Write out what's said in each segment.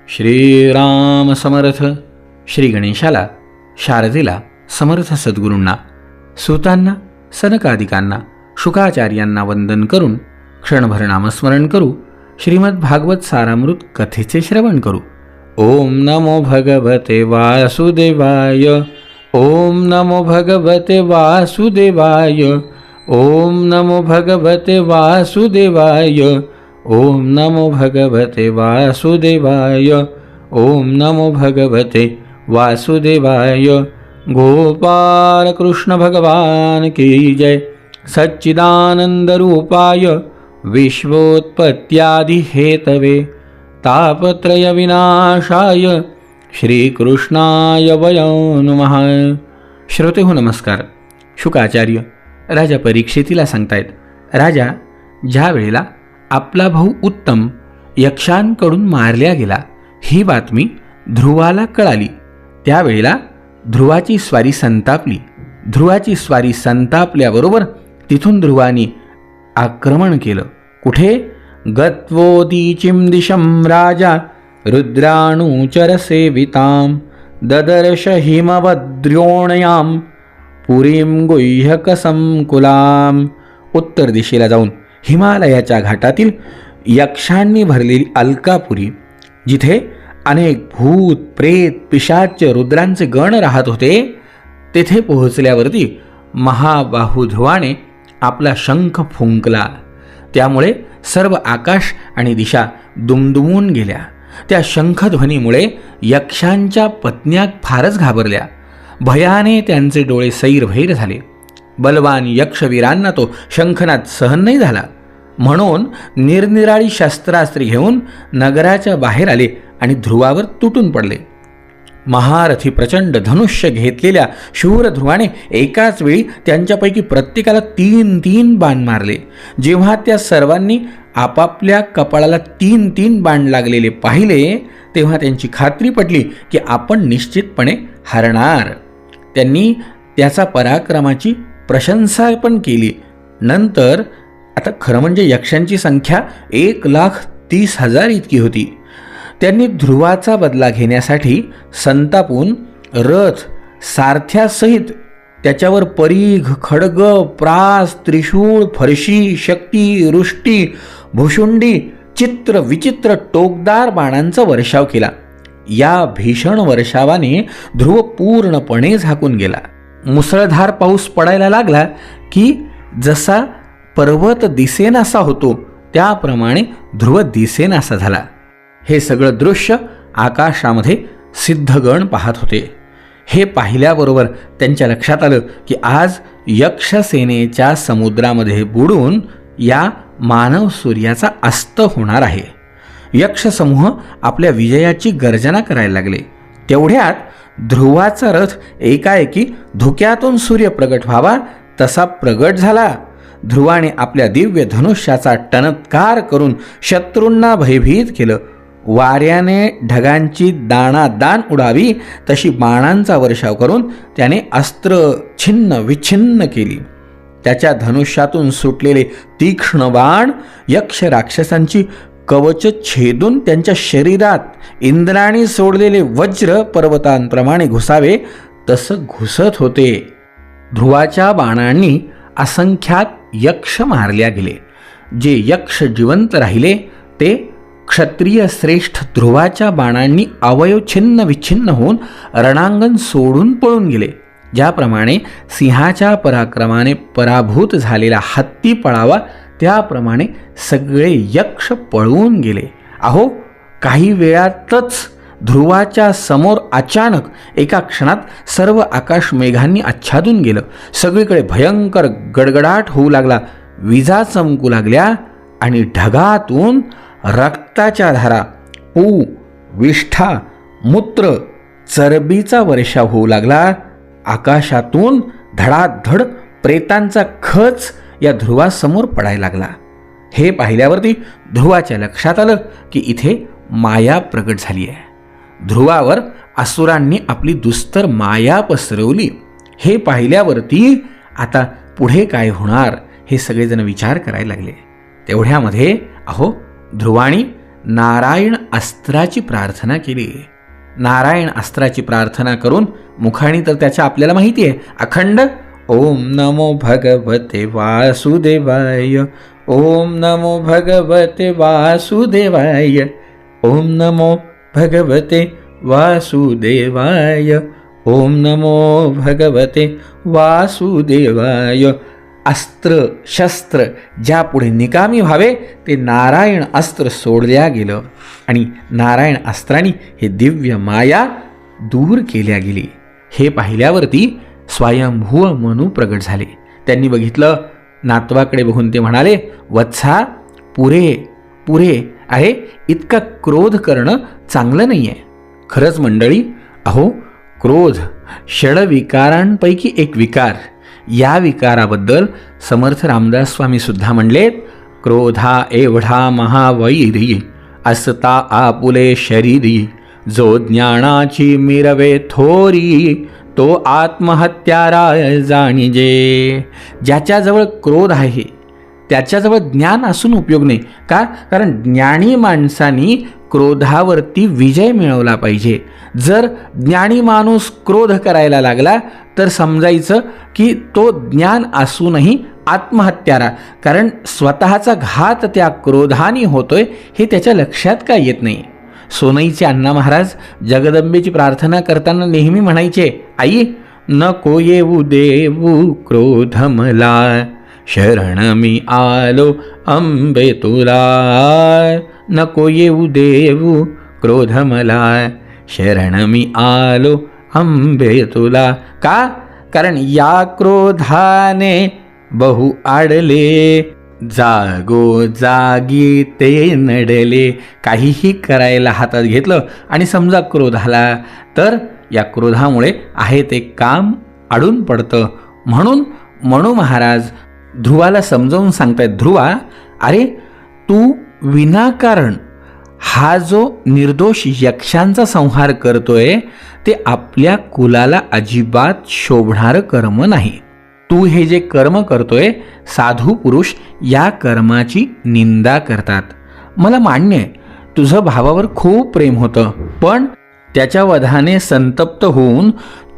श्रीराम समर्थ. श्री गणेशाला, शारदेला, समर्थ सद्गुरूंना, सुतांना, सनकादिकांना, शुकाचार्यांना वंदन करून क्षणभर नामस्मरण करू. श्रीमद भागवत सारामृत कथेचे श्रवण करू. ओम नमो भगवते वासुदेवाय. ओम नमो भगवते वासुदेवाय. ओम नमो भगवते वासुदेवाय. ओम नमो भगवते वासुदेवाय. ओम नमो भगवते वासुदेवाय. गोपाल कृष्ण भगवान की जय. सच्चिदानंद रूपाय विश्वोत्पत्त्यादि हेतवे तापत्रय विनाशाय श्रीकृष्णाय वयं नमः. श्रोते हो नमस्कार. शुकाचार्य राजा परीक्षितीला सांगतायत, राजा, ज्या वेळेला आपला भाऊ उत्तम यक्षांकडून मारल्या गेला ही बातमी ध्रुवाला कळाली, त्यावेळेला ध्रुवाची स्वारी संतापली. ध्रुवाची स्वारी संतापल्याबरोबर तिथून ध्रुवानी आक्रमण केलं. कुठे? गत्वोदीचिं दिशं राजा रुद्राणुचर सेवितां ददर्श हिमवद्रोणयां पुरीं गुह्यकसंकुलां. उत्तर दिशेला जाऊन हिमालयाच्या घाटातील यक्षांनी भरलेली अलकापुरी, जिथे अनेक भूत, प्रेत, पिशाच, रुद्रांचे गण राहत होते, तेथे पोहोचल्यावरती महाबाहू ध्रुवाने आपला शंख फुंकला. त्यामुळे सर्व आकाश आणि दिशा दुमदुमून गेल्या. त्या शंखध्वनीमुळे यक्षांच्या पत्न्या फारच घाबरल्या. भयाने त्यांचे डोळे सैरभैर झाले. बलवान यक्षवीरांना तो शंखनाद सहन नाही झाला, म्हणून निरनिराळी शस्त्रास्त्रे घेऊन नगराच्या बाहेर आले आणि ध्रुवावर तुटून पडले. महारथी प्रचंड धनुष्य घेतलेल्या शूर ध्रुवाने एकाच वेळी त्यांच्यापैकी प्रत्येकाला 3-3 बाण मारले. जेव्हा त्या सर्वांनी आपापल्या कपाळाला 3-3 बाण लागलेले पाहिले, तेव्हा त्यांची खात्री पटली की आपण निश्चितपणे हरणार. त्यांनी त्याचा पराक्रमाची प्रशंसा पण केली. नंतर आता खरं म्हणजे यक्षांची संख्या 1,30,000 इतकी होती. त्यांनी ध्रुवाचा बदला घेण्यासाठी संतापून रथ, सारथ्यासहित त्याच्यावर परीघ, खड्ग, प्रास, त्रिशूळ, फरशी, शक्ती, रुष्टी, भुशुंडी, चित्र विचित्र टोकदार बाणांचा वर्षाव केला. या भीषण वर्षावाने ध्रुव पूर्णपणे झाकून गेला. मुसळधार पाऊस पडायला लागला की जसा पर्वत दिसेनासा होतो, त्याप्रमाणे ध्रुव दिसेनासा झाला. हे सगळं दृश्य आकाशामध्ये सिद्धगण पाहत होते. हे पाहिल्याबरोबर त्यांच्या लक्षात आलं की आज यक्षसेनेच्या समुद्रामध्ये बुडून या मानव सूर्याचा अस्त होणार आहे. यक्षसमूह आपल्या विजयाची गर्जना करायला लागले. तेवढ्यात ध्रुवाचा रथ एकाएकी धुक्यातून सूर्य प्रगट व्हावा तसा प्रगट झाला. ध्रुवाने आपल्या दिव्य धनुष्याचा टणत्कार करून शत्रूंना भयभीत केलं. वाऱ्याने ढगांची दाणादाण उडावी तशी बाणांचा वर्षाव करून त्याने अस्त्र छिन्न विछिन्न केली. त्याच्या धनुष्यातून सुटलेले तीक्ष्ण बाण यक्ष राक्षसांची कवच छेदून त्यांच्या शरीरात इंद्राने सोडलेले वज्र पर्वतांप्रमाणे घुसावे तसं घुसत होते. ध्रुवाच्या बाणांनी असंख्यात यक्ष मारल्या गेले. जे यक्ष जिवंत राहिले ते क्षत्रिय श्रेष्ठ ध्रुवाच्या बाणांनी अवयव छिन्न विच्छिन्न होऊन रणांगण सोडून पळून गेले. ज्याप्रमाणे सिंहाच्या पराक्रमाने पराभूत झालेला हत्ती पळावा, त्याप्रमाणे सगळे यक्ष पळून गेले. अहो, काही वेळातच ध्रुवाच्या समोर अचानक एका क्षणात सर्व आकाश मेघांनी आच्छादून गेलं. सगळीकडे भयंकर गडगडाट होऊ लागला. विजा चमकू लागल्या आणि ढगातून रक्ताच्या धारा, पू, विष्ठा, मूत्र, चरबीचा वर्षाव होऊ लागला. आकाशातून धडाधड प्रेतांचा खच या ध्रुवासमोर पडायला लागला. हे पाहिल्यावरती ध्रुवाच्या लक्षात आलं की इथे माया प्रगट झाली आहे. ध्रुवावर असुरांनी आपली दुस्तर माया पसरवली. हे पाहिल्यावरती आता पुढे काय होणार हे सगळेजण विचार करायला लागले. तेवढ्यामध्ये ध्रुवाणी नारायण अस्त्राची प्रार्थना केली. नारायण अस्त्राची प्रार्थना करून मुखाणी तर त्याच्या आपल्याला माहिती आहे अखंड ओम नमो भगवते वासुदेवाय, ओम नमो भगवते वासुदेवाय, ओम नमो भगवते वासुदेवाय, ओम नमो भगवते वासुदेवाय. अस्त्र शस्त्र ज्यापुढे निकामी व्हावे ते नारायण अस्त्र सोडल्या गेलं आणि नारायण अस्त्राने हे दिव्य माया दूर केल्या गेली. हे पाहिल्यावरती स्वयंभू मनू प्रगट झाले. त्यांनी बघितलं, नातवाकडे बघून ते म्हणाले, वत्सा पुरे पुरे आहे, इतका क्रोध करणं चांगलं नाही आहे. खरंच मंडळी, अहो क्रोध षडविकारांपैकी एक विकार. या विकाराबद्दल समर्थ रामदास स्वामी सुद्धा म्हणलेत, क्रोधा एवढा महावैरी असता आपुले शरीरी, जो ज्ञानाची मिरवे थोरी, तो आत्महत्यारा जाणीजे. ज्याच्याजवळ क्रोध आहे त्याच्याजवळ ज्ञान असून उपयोग नाही. का? कारण ज्ञानी माणसांनी क्रोधावरती विजय मिळवला पाहिजे. जर ज्ञानी माणूस क्रोध करायला लागला तर समजायचं की तो ज्ञान असूनही आत्महत्यारा, कारण स्वतःचा घात त्या क्रोधाने होतोय हे त्याच्या लक्षात का येत नाही. सोनईचे अण्णा महाराज जगदंबेची प्रार्थना करताना नेहमी म्हणायचे, आई नको येऊ देऊ क्रोध मला, शरण मी आलो अंबे तुला. नको येऊ देऊ क्रोध मला, शरण मी आलो अंबे तुला. का? कारण या क्रोधाने बहु आडले, जागो जागी ते नडले. काहीही करायला हातात घेतलं आणि समजा क्रोध आला तर या क्रोधामुळे आहे ते काम अडून पडतं. म्हणून मनू महाराज ध्रुवाला समजावून सांगतायत, ध्रुवा अरे तू विनाकारण हा जो निर्दोष यक्षांचा संहार करतोय ते आपल्या कुलाला अजिबात शोभणारं कर्म नाही. तू हे जे कर्म करतोय साधू पुरुष या कर्माची निंदा करतात. मला मान्य आहे तुझं भावावर खूप प्रेम होतं, पण त्याच्या वधाने संतप्त होऊन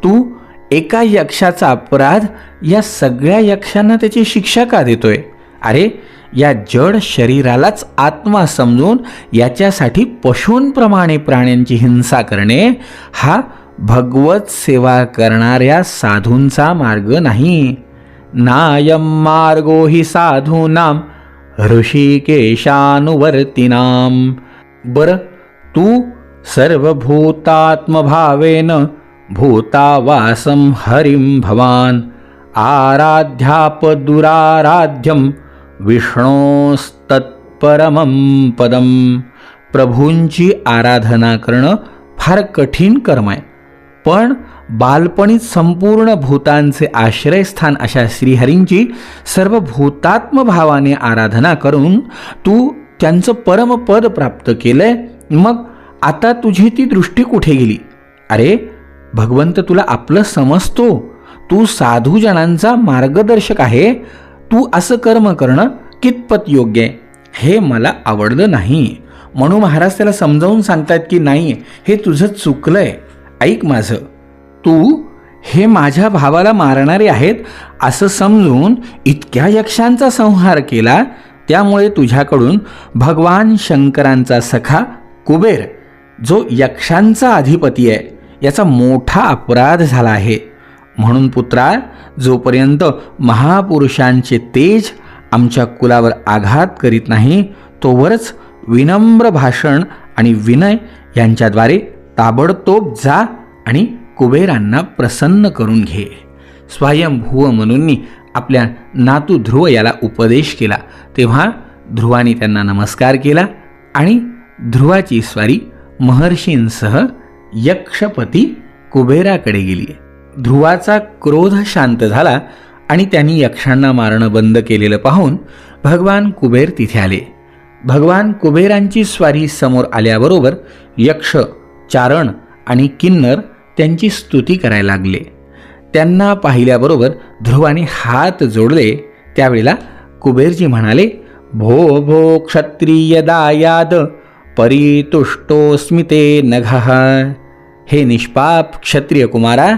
तू एका यक्षाचा अपराध या सगळ्या यक्षांना त्याची शिक्षा का देतोय? अरे या जड शरीरालाच आत्मा समजून याच्यासाठी पशूंप्रमाणे प्राण्यांची हिंसा करणे हा भगवत सेवा करणाऱ्या साधूंचा मार्ग नाही. नायम मार्गो हि साधूनाम ऋषिकेशानुवर्तिनाम. बरं तू सर्वभूतात्मभावेन भूतावासं हरिं भवान, आराध्यापदुराराध्यं विष्णोस्तत्परमं पदम. प्रभूंची आराधना करणं फार कठीण कर्म आहे, पण बालपणीत संपूर्ण भूतांचे आश्रयस्थान अशा श्रीहरींची सर्व भूतात्म भावाने आराधना करून तू त्यांचं परमपद प्राप्त केलंय. मग आता तुझी ती दृष्टी कुठे गेली? अरे भगवंत तुला आपलं समजतो, तू साधूजनांचा मार्गदर्शक आहे. तू असं कर्म करणं कितपत योग्य आहे हे मला आवडलं नाही. म्हणून महाराज त्याला समजावून सांगतात की नाही हे तुझं चुकलंय, ऐक माझं. तू हे माझ्या भावाला मारणारे आहेत असं समजून इतक्या यक्षांचा संहार केला, त्यामुळे तुझ्याकडून भगवान शंकरांचा सखा कुबेर जो यक्षांचा अधिपती आहे याचा मोठा अपराध झाला आहे. म्हणून पुत्रा, जोपर्यंत महापुरुषांचे तेज आमच्या कुलावर आघात करीत नाही तोवरच विनम्र भाषण आणि विनय यांच्याद्वारे ताबडतोब जा आणि कुबेरांना प्रसन्न करून घे. स्वयंभू मनूंनी आपल्या नातू ध्रुव याला उपदेश केला. तेव्हा ध्रुवाने त्यांना नमस्कार केला आणि ध्रुवाची स्वारी महर्षींसह यक्षपती कुबेराकडे गेली. ध्रुवाचा क्रोध शांत झाला आणि त्यांनी यक्षांना मारणं बंद केलेलं पाहून भगवान कुबेर तिथे आले. भगवान कुबेरांची स्वारी समोर आल्याबरोबर यक्ष, चारण आणि किन्नर त्यांची स्तुती करायला लागले. त्यांना पाहिल्याबरोबर ध्रुवाने हात जोडले. त्यावेळेला कुबेरजी म्हणाले, भो भो क्षत्रिय दायाद परितुष्टोऽस्मि ते नघः. हे निष्पाप क्षत्रिय कुमारा,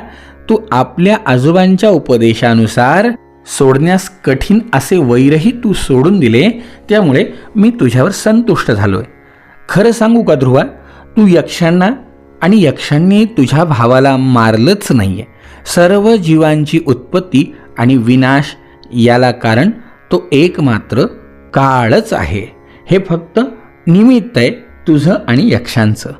तू आपल्या आजोबांच्या उपदेशानुसार सोडण्यास कठीण असे वैरही तू सोडून दिले, त्यामुळे मी तुझ्यावर संतुष्ट झालोय. खरं सांगू का ध्रुवा, तू यक्षांना आणि यक्षांनी तुझ्या भावाला मारलंच नाहीये. सर्व जीवांची उत्पत्ती आणि विनाश याला कारण तो एकमात्र काळच आहे. हे फक्त निमित्त आहे तुझं आणि यक्षांचं.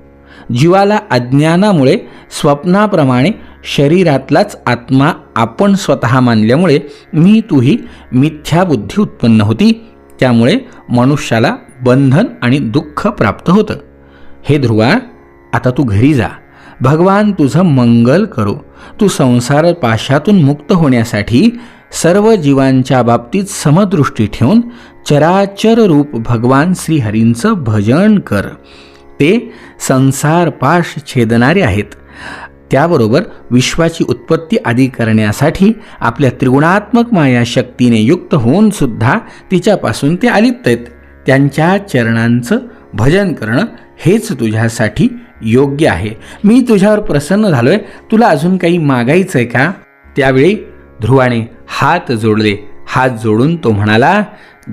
जीवाला अज्ञानामुळे स्वप्नाप्रमाणे शरीरातलाच आत्मा आपण स्वतः मानल्यामुळे मी तूही मिथ्याबुद्धी उत्पन्न होती. त्यामुळे मनुष्याला बंधन आणि दुःख प्राप्त होतं. हे ध्रुवा, आता तू घरी जा. भगवान तुझं मंगल करो. तू संसार पाशातून मुक्त होण्यासाठी सर्व जीवांच्या बाबतीत समदृष्टी ठेवून चराचर रूप भगवान श्रीहरींचं भजन कर. ते संसार पाश छेदणारे आहेत. त्याबरोबर विश्वाची उत्पत्ती आदी करण्यासाठी आपल्या त्रिगुणात्मक माया शक्तीने युक्त होऊन सुद्धा तिच्यापासून ते अलिप्त आहेत. त्यांच्या चरणांचं भजन करणं हेच तुझ्यासाठी योग्य आहे. मी तुझ्यावर प्रसन्न झालोय. तुला अजून काही मागायचं आहे का? त्यावेळी ध्रुवाने हात जोडले. हात जोडून तो म्हणाला,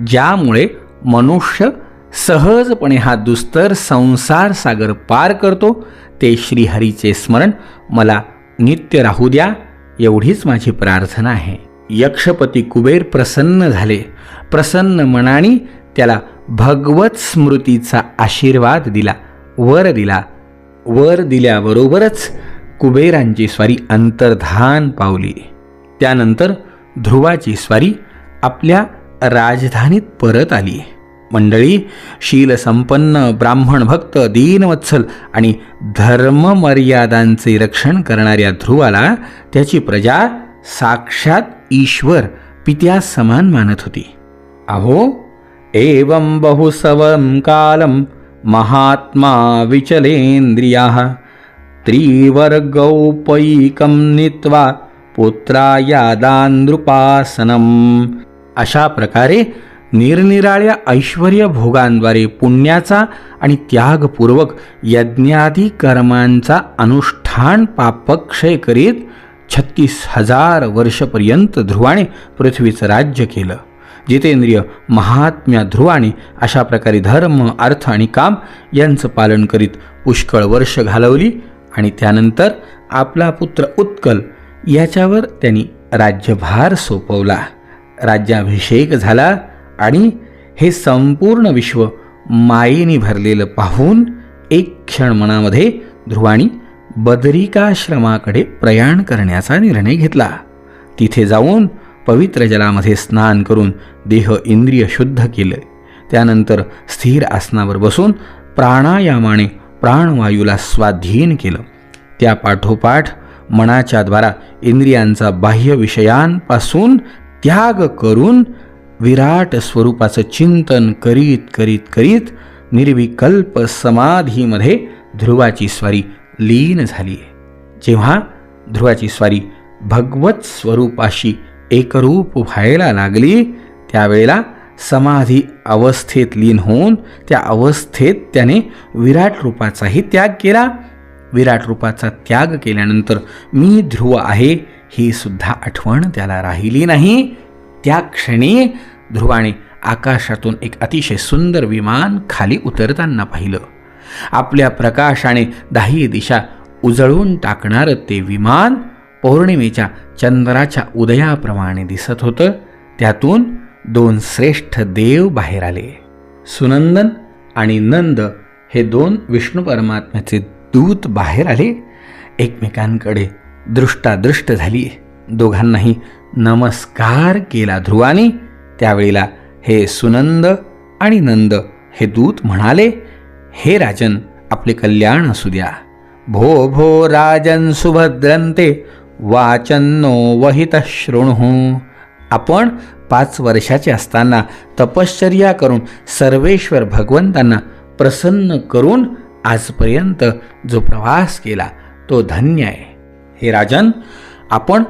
ज्यामुळे मनुष्य सहजपणे हा दुस्तर संसार सागर पार करतो ते श्रीहरीचे स्मरण मला नित्य राहू द्या, एवढीच माझी प्रार्थना आहे. यक्षपती कुबेर प्रसन्न झाले. प्रसन्न मनाने त्याला भगवत स्मृतीचा आशीर्वाद दिला, वर दिला. वर दिल्याबरोबरच कुबेरांची स्वारी अंतर्धान पावली. त्यानंतर ध्रुवाची स्वारी आपल्या राजधानीत परत आली. मंडळी, शीलसंपन्न ब्राह्मण भक्त दीनवत्सल आणि धर्ममर्यादांचे रक्षण करणाऱ्या ध्रुवाला त्याची प्रजा साक्षात ईश्वर पित्या समान मानत होती. अहो, एवं बहुसवं कालं महात्मा विचलेंद्रियाः त्रिवर्गौपैकं नीत्वा पुत्रायादानृपासनम्. अशा प्रकारे निरनिराळ्या ऐश्वर्य भोगांद्वारे पुण्याचा आणि त्यागपूर्वक यज्ञादी कर्मांचा अनुष्ठान पापक्षय करीत 36,000 वर्षपर्यंत ध्रुवाने पृथ्वीचं राज्य केलं. जितेंद्रिय महात्म्या ध्रुवाने अशा प्रकारे धर्म, अर्थ आणि काम यांचं पालन करीत पुष्कळ वर्ष घालवली आणि त्यानंतर आपला पुत्र उत्कल याच्यावर त्यांनी राज्यभार सोपवला. राज्याभिषेक झाला आणि हे संपूर्ण विश्व मायेने भरलेलं पाहून एक क्षण मनामध्ये ध्रुवानी बदरिकाश्रमाकडे प्रयाण करण्याचा निर्णय घेतला. तिथे जाऊन पवित्र जलामध्ये स्नान करून देह इंद्रिय शुद्ध केलं. त्यानंतर स्थिर आसनावर बसून प्राणायामाने प्राणवायूला स्वाधीन केलं. त्या पाठोपाठ मनाच्या द्वारा इंद्रियांचा बाह्य विषयांपासून त्याग करून विराट स्वरूपाचं चिंतन करीत करीत करीत निर्विकल्प समाधीमध्ये ध्रुवाची स्वारी लीन झाली. जेव्हा ध्रुवाची स्वारी भगवत स्वरूपाशी एकरूप व्हायला लागली, त्यावेळेला समाधी अवस्थेत लीन होऊन त्या अवस्थेत त्याने विराट रूपाचाही त्याग केला. विराट रूपाचा त्याग केल्यानंतर मी ध्रुव आहे ही सुद्धा आठवण त्याला राहिली नाही. त्या क्षणी ध्रुवाने आकाशातून एक अतिशय सुंदर विमान खाली उतरताना पाहिलं. आपल्या प्रकाशाने दाही दिशा उजळून टाकणारं ते विमान पौर्णिमेच्या चंद्राच्या उदयाप्रमाणे दिसत होतं. त्यातून 2 श्रेष्ठ देव बाहेर आले. सुनंदन आणि नंद हे 2 विष्णू परमात्म्याचे दूत बाहेर आले. एकमेकांकडे दृष्टादृष्ट झाली. दोघांनाही नमस्कार केला ध्रुवाने. त्यावेळेला हे सुनंद आणि नंद हे दूत म्हणाले, हे राजन, आपले कल्याण असू द्या. भो भो राजन सुभद्रंते वाचन्नो वहित शृणुः. आपण 5 वर्षाचे असताना तपश्चर्या करून सर्वेश्वर भगवंतांना प्रसन्न करून आजपर्यंत जो प्रवास केला तो धन्य आहे. हे राजन, आपण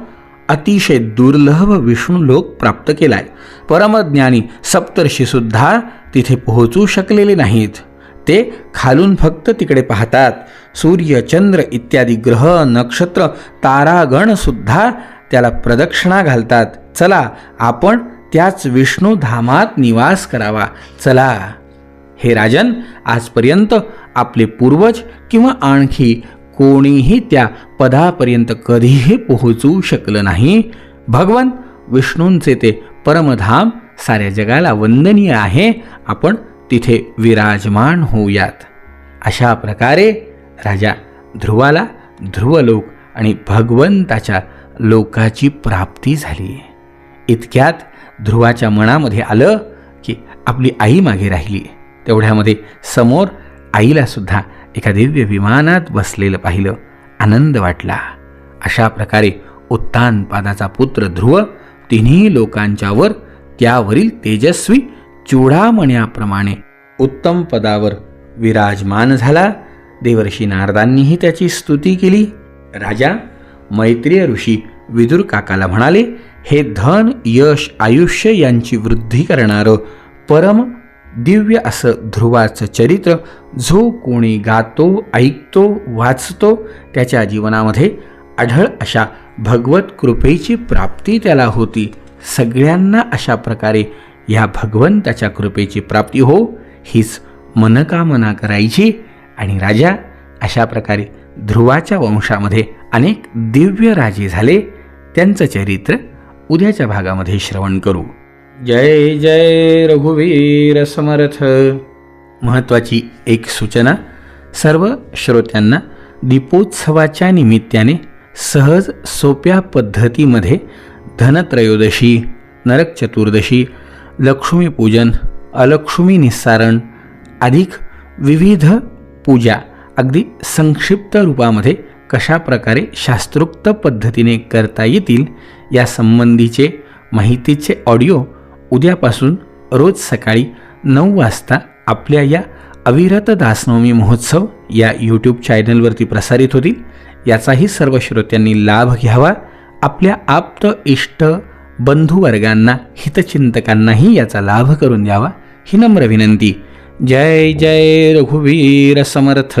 अतिशय दुर्लभ विष्णू लोक प्राप्त केलाय. परमज्ञानी सप्तर्षीसुद्धा तिथे पोहोचू शकलेले नाहीत. ते खालून फक्त तिकडे पाहतात. सूर्य, चंद्र इत्यादी ग्रह, नक्षत्र, तारागणसुद्धा त्याला प्रदक्षिणा घालतात. चला आपण त्याच विष्णुधामात निवास करावा. चला. हे राजन, आजपर्यंत आपले पूर्वज किंवा आणखी कोणीही त्या पदापर्यंत कधीही पोहोचू शकलं नाही. भगवान विष्णूंचे ते परमधाम साऱ्या जगाला वंदनीय आहे. आपण तिथे विराजमान होऊयात. अशा प्रकारे राजा ध्रुवाला ध्रुवलोक आणि भगवंताच्या लोकाची प्राप्ती झाली. इतक्यात ध्रुवाच्या मनामध्ये आलं की आपली आई मागे राहिली. तेवढ्यामध्ये समोर आईला सुद्धा एका दिव्य विमानात बसलेलं पाहिलं. आनंद वाटला. अशा प्रकारे उत्तानपादाचा पुत्र ध्रुव तिन्ही लोकांच्यावर त्यावरील तेजस्वी चूडामण्याप्रमाणे उत्तम पदावर विराजमान झाला. देवर्षी नारदांनीही त्याची स्तुती केली. राजा मैत्रेय ऋषी विदुर काकाला म्हणाले, हे धन, यश, आयुष्य यांची वृद्धी करणारं परम दिव्य असं ध्रुवाचं चरित्र जो कोणी गातो, ऐकतो, वाचतो त्याच्या जीवनामध्ये आढळ अशा भगवत कृपेची प्राप्ती त्याला होती. सगळ्यांना अशा प्रकारे या भगवंताच्या कृपेची प्राप्ती हो हीच मनकामना करायची. आणि राजा अशा प्रकारे ध्रुवाच्या वंशामध्ये अनेक दिव्य राजे झाले. त्यांचं चरित्र उद्याच्या भागामध्ये श्रवण करू. जय जय रघुवीर समर्थ. महत्त्वाची एक सूचना, सर्व श्रोत्यांना दीपोत्सवाच्या निमित्ताने सहज सोप्या पद्धतीमध्ये धनत्रयोदशी, नरक चतुर्दशी, लक्ष्मीपूजन, अलक्ष्मी निस्सारण अधिक विविध पूजा अगदी संक्षिप्त रूपामध्ये कशा प्रकारे शास्त्रोक्त पद्धतीने करता येतील या संबंधीचे माहितीचे ऑडिओ उद्यापासून रोज सकाळी 9 वाजता आपल्या या अविरत दासनवमी महोत्सव या यूट्यूब चॅनलवरती प्रसारित होतील. याचाही सर्व श्रोत्यांनी लाभ घ्यावा. आपल्या आप्त इष्ट बंधुवर्गांना, हितचिंतकांनाही याचा लाभ करून द्यावा ही नम्र विनंती. जय जय रघुवीर समर्थ.